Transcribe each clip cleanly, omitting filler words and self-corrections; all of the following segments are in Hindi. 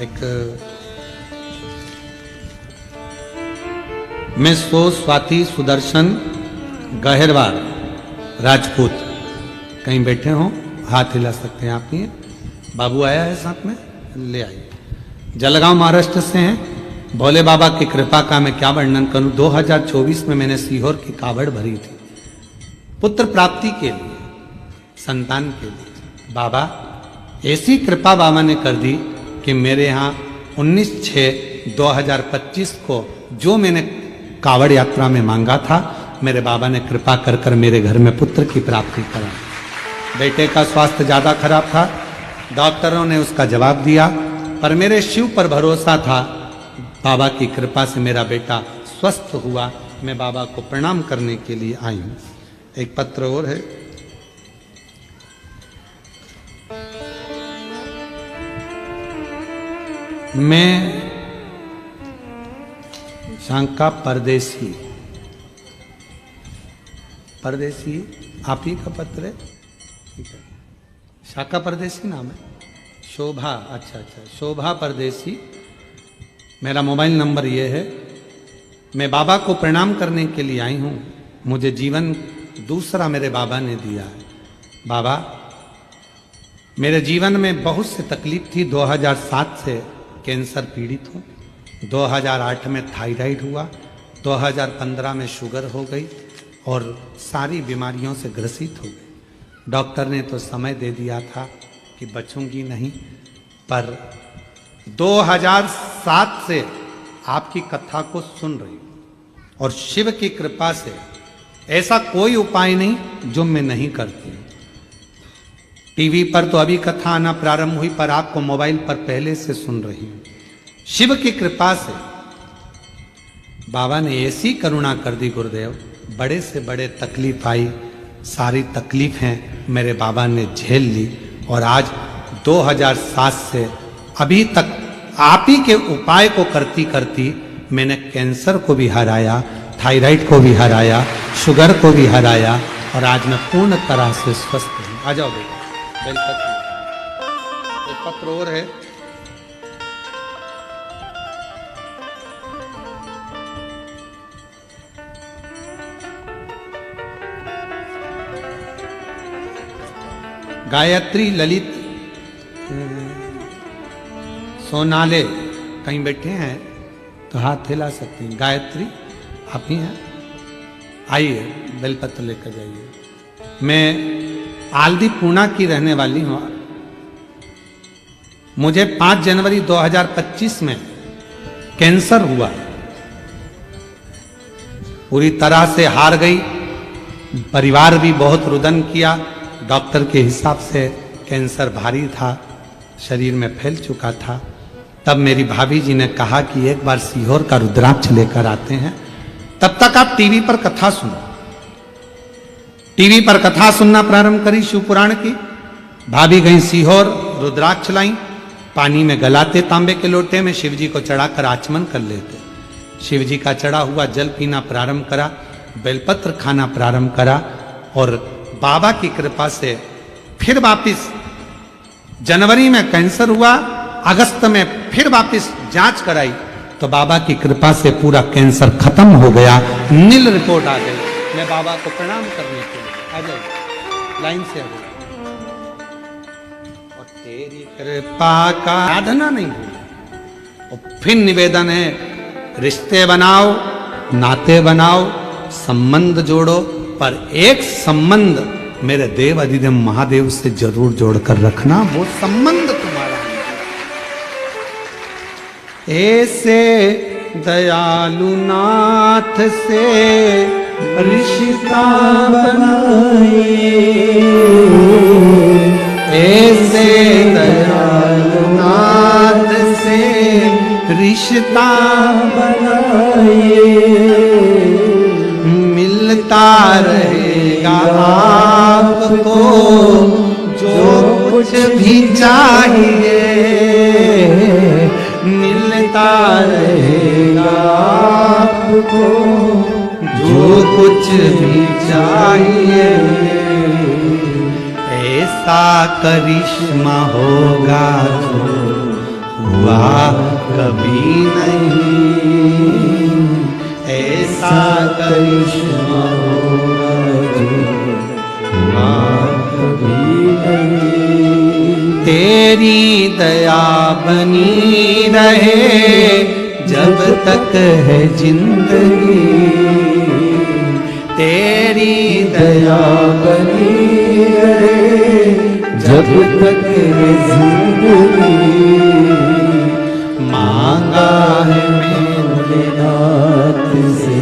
एक मैं स्वाति सुदर्शन गहरवार राजपूत, कहीं बैठे हो हाथ हिला सकते हैं आप। ही बाबू आया है साथ में, ले आइए। जलगांव महाराष्ट्र से हैं। भोले बाबा की कृपा का मैं क्या वर्णन करूं। 2024 में मैंने सीहोर की कावड़ भरी थी पुत्र प्राप्ति के लिए, संतान के लिए। बाबा ऐसी कृपा बाबा ने कर दी कि मेरे यहाँ 19/6/2025 को जो मैंने कावड़ यात्रा में मांगा था, मेरे बाबा ने कृपा कर कर मेरे घर में पुत्र की प्राप्ति करा। बेटे का स्वास्थ्य ज़्यादा खराब था, डॉक्टरों ने उसका जवाब दिया, पर मेरे शिव पर भरोसा था। बाबा की कृपा से मेरा बेटा स्वस्थ हुआ। मैं बाबा को प्रणाम करने के लिए आई हूँ। एक पत्र और है। मैं शांका परदेसी आप ही का पत्र है, ठीक है। शाखा परदेसी नाम है, शोभा, अच्छा, शोभा परदेसी। मेरा मोबाइल नंबर ये है। मैं बाबा को प्रणाम करने के लिए आई हूँ। मुझे जीवन दूसरा मेरे बाबा ने दिया है। बाबा, मेरे जीवन में बहुत सी तकलीफ थी। 2007 से कैंसर पीड़ित हूँ। 2008 में थायराइड हुआ, 2015 में शुगर हो गई और सारी बीमारियों से ग्रसित हो गई। डॉक्टर ने तो समय दे दिया था कि बचूंगी नहीं, पर 2007 से आपकी कथा को सुन रही हूं और शिव की कृपा से ऐसा कोई उपाय नहीं जो मैं नहीं करती हूं। टीवी पर तो अभी कथा आना प्रारंभ हुई, पर आपको मोबाइल पर पहले से सुन रही हूं। शिव की कृपा से बाबा ने ऐसी करुणा कर दी गुरुदेव, बड़े से बड़े तकलीफ आई, सारी तकलीफें मेरे बाबा ने झेल ली और आज 2007 से अभी तक आप ही के उपाय को करती करती मैंने कैंसर को भी हराया, थायराइड को भी हराया, शुगर को भी हराया और आज मैं पूर्ण तरह से स्वस्थ हूँ। आ जाओ बेटा, बेलपत्र। एक पत्र और है। गायत्री ललित सोनाले, कहीं बैठे हैं तो हाथ हिला सकते हैं। गायत्री आप ही हैं, आइए बेलपत्र लेकर जाइए। मैं आलदी पूना की रहने वाली हूँ। मुझे 5 जनवरी 2025 में कैंसर हुआ, पूरी तरह से हार गई। परिवार भी बहुत रुदन किया। डॉक्टर के हिसाब से कैंसर भारी था, शरीर में फैल चुका था। तब मेरी भाभी जी ने कहा कि एक बार सीहोर का रुद्राक्ष लेकर आते हैं, तब तक आप टीवी पर कथा सुनो। टीवी पर कथा सुनना प्रारंभ करी शिव पुराण की। भाभी गई सीहोर, रुद्राक्ष लाई, पानी में गलाते तांबे के लोटे में, शिव जी को चढ़ाकर आचमन कर लेते। शिव जी का चढ़ा हुआ जल पीना प्रारंभ करा, बेलपत्र खाना प्रारंभ करा और बाबा की कृपा से फिर वापिस जनवरी में कैंसर हुआ, अगस्त में फिर वापिस जांच कराई तो बाबा की कृपा से पूरा कैंसर खत्म हो गया, नील रिपोर्ट आ गई। मैं बाबा को प्रणाम करने के लिए आ जाइए, लाइन से आ जाइए। और तेरी कृपा का साधना नहीं भूली। और फिर निवेदन है, रिश्ते बनाओ, नाते बनाओ, संबंध जोड़ो, पर एक संबंध मेरे देव अधिदेव महादेव से जरूर जोड़कर रखना, वो संबंध तुम्हारा है। ऐसे दयालु नाथ से रिश्ता बनाए, ऐसे दयालु नाथ से रिश्ता बनाए, मिलता रहेगा आपको जो कुछ भी चाहिए, मिलता रहेगा आपको जो कुछ भी चाहिए। ऐसा करिश्मा होगा जो हुआ कभी नहीं, ऐसा करिश्मा हुआ कभी नहीं। तेरी दया बनी रहे जब तक है जिंदगी, तेरी दया बनी रहे जब तक है जिंदगी। मांगा है मैंने नाथ से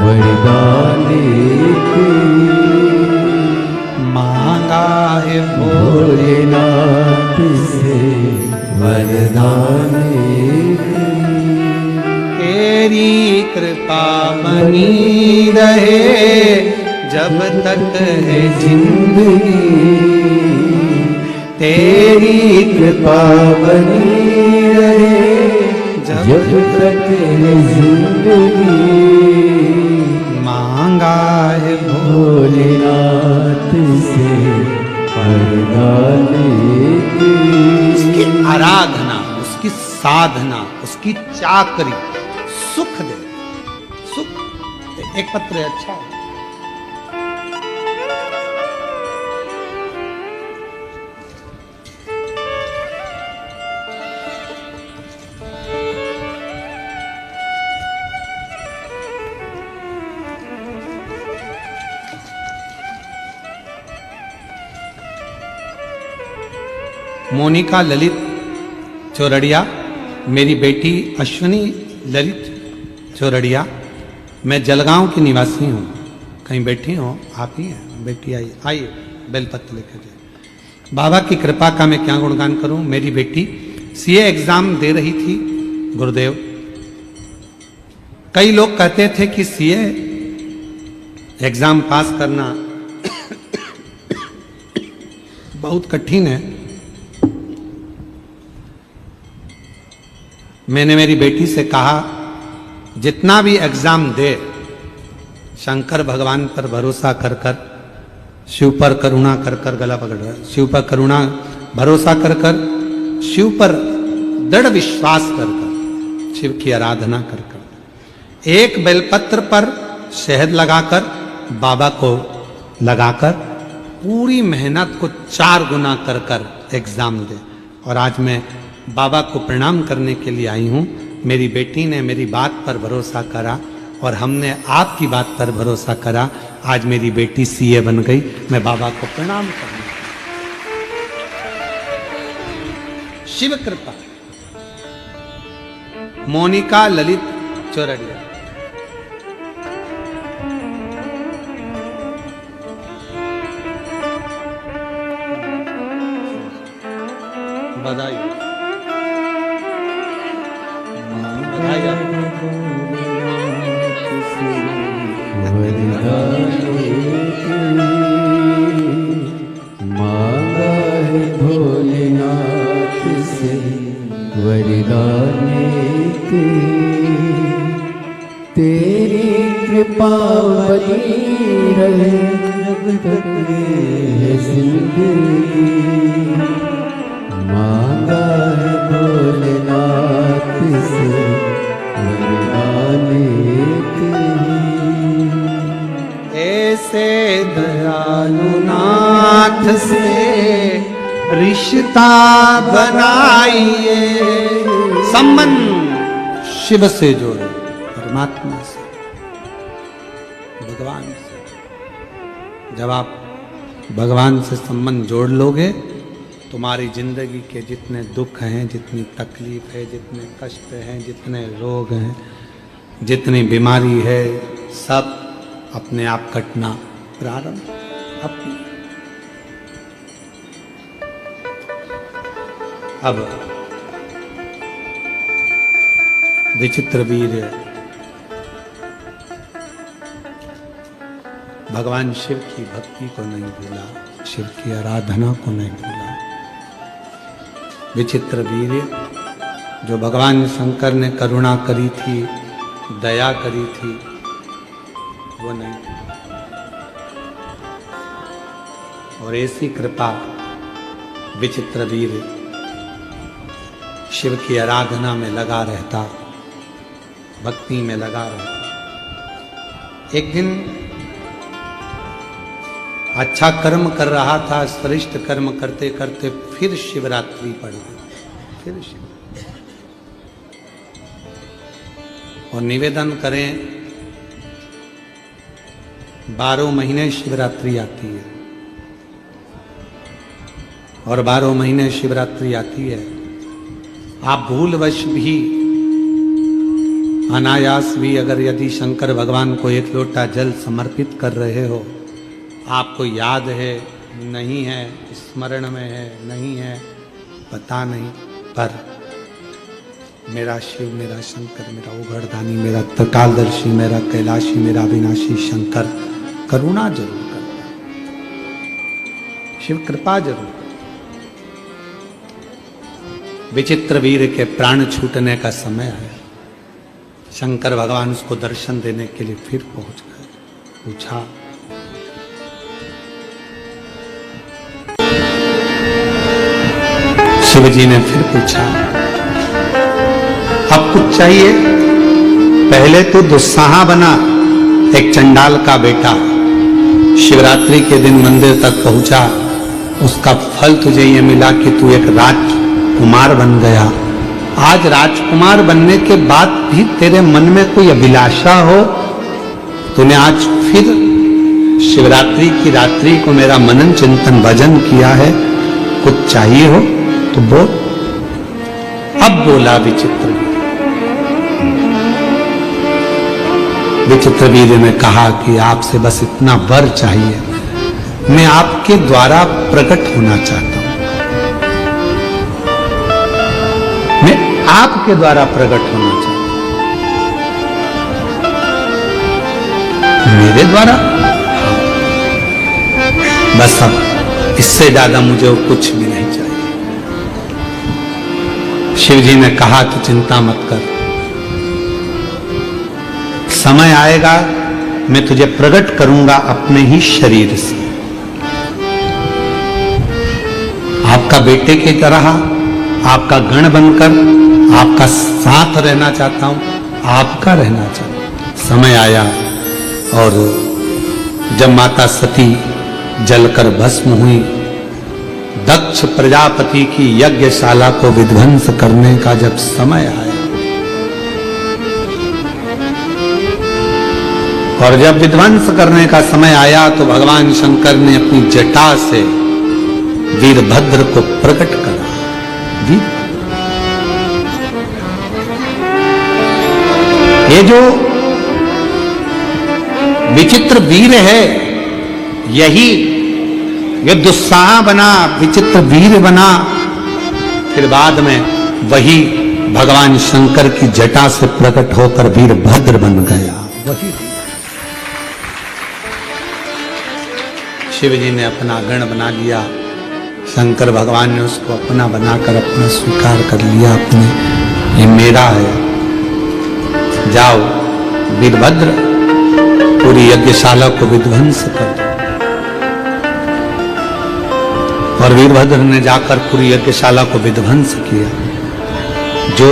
वरदान एक, मांगा है भोलेनाथ से वरदान एक। तेरी कृपा बनी रहे जब तक है जिंदगी, तेरी कृपा बनी रहे जब तक है जिंदगी। मांगा है भोलेनाथ से वरदान एक। उसकी आराधना, उसकी साधना, उसकी चाकरी सुख दे, सुख। एक पत्र अच्छा है। मोनिका ललित चौरड़िया, मेरी बेटी अश्विनी ललित चौरड़िया। मैं जलगांव की निवासी हूँ। कहीं बैठी हो आप ही हैं? बेटी आई, आइए बेलपत्र लेकर जाइए। बाबा की कृपा का मैं क्या गुणगान करूं। मेरी बेटी सीए एग्जाम दे रही थी गुरुदेव। कई लोग कहते थे कि सीए एग्जाम पास करना बहुत कठिन है। मैंने मेरी बेटी से कहा जितना भी एग्जाम दे शंकर भगवान पर भरोसा कर कर, शिव पर करुणा कर कर, गला पकड़ रहा है, शिव पर करुणा भरोसा कर कर, शिव पर दृढ़ विश्वास कर कर, शिव की आराधना कर कर, एक बेलपत्र पर शहद लगाकर बाबा को लगाकर पूरी मेहनत को 4 गुना कर कर एग्जाम दे। और आज मैं बाबा को प्रणाम करने के लिए आई हूँ। मेरी बेटी ने मेरी बात पर भरोसा करा और हमने आपकी बात पर भरोसा करा। आज मेरी बेटी सीए बन गई। मैं बाबा को प्रणाम करना। शिव कृपा। मोनिका ललित चौरड़िया। बधाई बधाई आपको। मांगा है भोलेनाथ से वरदान एक, तेरी कृपा बनी रहे जब तक है जिंदगी। मांगा है भोलेनाथ से वरदान एक, ऐसे दयालु नाथ से रिश्ता बनाइए। संबंध शिव से जोड़ो, परमात्मा से, भगवान से। जब आप भगवान से संबंध जोड़ लोगे, तुम्हारी जिंदगी के जितने दुख हैं, जितनी तकलीफ है, जितने कष्ट हैं, जितने रोग हैं, जितनी बीमारी है, सब अपने आप कटना प्रारंभ। अब विचित्र वीर भगवान शिव की भक्ति को नहीं भूला, शिव की आराधना को नहीं भूला। विचित्र वीर जो भगवान शंकर ने करुणा करी थी, दया करी थी, वो नहीं। और ऐसी कृपा विचित्र वीर शिव की आराधना में लगा रहता, भक्ति में लगा रहता। एक दिन अच्छा कर्म कर रहा था, श्रेष्ठ कर्म करते करते फिर शिवरात्रि पड़ गई, फिर शिव। और निवेदन करें, 12 महीने शिवरात्रि आती है, और 12 महीने शिवरात्रि आती है। आप भूलवश भी, अनायास भी अगर यदि शंकर भगवान को एक लोटा जल समर्पित कर रहे हो, आपको याद है, नहीं है, स्मरण में है, नहीं है, पता नहीं, पर मेरा शिव, मेरा शंकर, मेरा उघड़दानी, मेरा त्रिकालदर्शी, मेरा कैलाशी, मेरा अविनाशी शंकर करुणा जरूर करता, शिव कृपा जरूर करता। विचित्र वीर के प्राण छूटने का समय आया। शंकर भगवान उसको दर्शन देने के लिए फिर पहुंच गए। पूछा, शिव जी ने फिर पूछा, अब कुछ चाहिए? पहले तो दुस्साहा बना, एक चंडाल का बेटा, शिवरात्रि के दिन मंदिर तक पहुंचा, उसका फल तुझे ये मिला कि तू एक राजकुमार बन गया। आज राजकुमार बनने के बाद भी तेरे मन में कोई अभिलाषा हो, तूने आज फिर शिवरात्रि की रात्रि को मेरा मनन चिंतन भजन किया है, कुछ चाहिए हो तो बोल। अब बोला विचित्र वीर। विचित्र वीर ने कहा कि आपसे बस इतना वर चाहिए, मैं आपके द्वारा प्रकट होना चाहता हूं, मैं आपके द्वारा प्रकट होना चाहता हूं। मेरे द्वारा? बस अब इससे ज्यादा मुझे और कुछ भी नहीं चाहिए। शिव जी ने कहा कि चिंता मत कर, समय आएगा मैं तुझे प्रकट करूंगा अपने ही शरीर से, आपका बेटे की तरह, आपका गण बनकर आपका साथ रहना चाहता हूं, आपका रहना चाहता हूं। समय आया और जब माता सती जलकर भस्म हुई, दक्ष प्रजापति की यज्ञशाला को विध्वंस करने का जब समय आया, और जब विध्वंस करने का समय आया तो भगवान शंकर ने अपनी जटा से वीरभद्र को प्रकट करा। ये जो विचित्र वीर है, यही ये दुस्साह बना, विचित्र वीर बना, फिर बाद में वही भगवान शंकर की जटा से प्रकट होकर वीरभद्र बन गया। वही शिव जी ने अपना गण बना लिया, शंकर भगवान ने उसको अपना बनाकर अपना स्वीकार कर लिया, अपने ये मेरा है। जाओ वीरभद्र, पूरी यज्ञशाला को विध्वंस कर दो। और वीरभद्र ने जाकर पूरी यज्ञशाला को विध्वंस किया। जो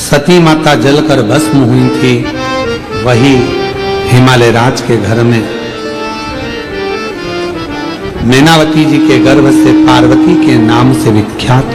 सती माता जलकर भस्म हुई थी, वही हिमालय राज के घर में नैनावती जी के गर्भ से पार्वती के नाम से विख्यात